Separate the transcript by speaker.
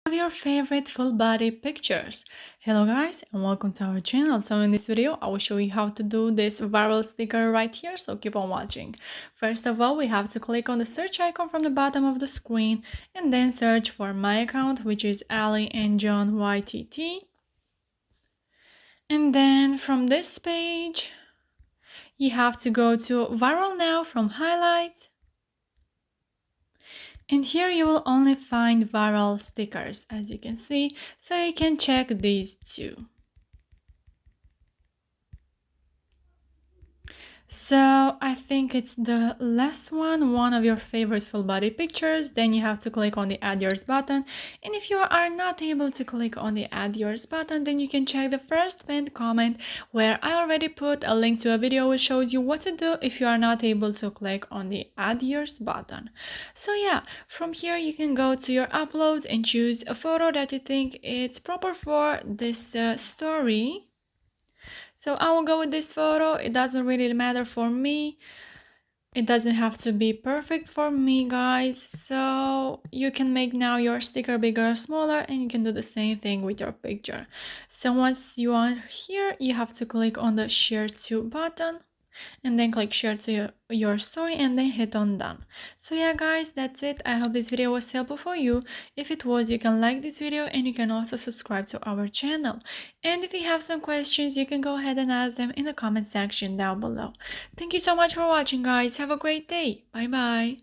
Speaker 1: Of your favorite full body pictures. Hello guys and welcome to our channel. So in this video I will show you how to do this viral sticker right here, so keep on watching. First of all, we have to click on the search icon from the bottom of the screen and then search for my account, which is Ali and John YTT. And then from this page you have to go to viral now from highlight. And here you will only find viral stickers, as you can see, so you can check these two. So I think it's the last one of your favorite full body pictures. Then you have to click on the add yours button. And if you are not able to click on the add yours button, then you can check the first pinned comment where I already put a link to a video which shows you what to do if you are not able to click on the add yours button. So yeah, from here you can go to your uploads and choose a photo that you think it's proper for this story. So I will go with this photo. It doesn't really matter for me. It doesn't have to be perfect for me, guys. So you can make now your sticker bigger or smaller, and you can do the same thing with your picture. So once you are here, you have to click on the share to button and then click share to your story and then hit on done. So yeah guys, that's it. I hope this video was helpful for you. If it was, you can like this video and you can also subscribe to our channel. And if you have some questions, you can go ahead and ask them in the comment section down below. Thank you so much for watching, guys. Have a great day. Bye bye.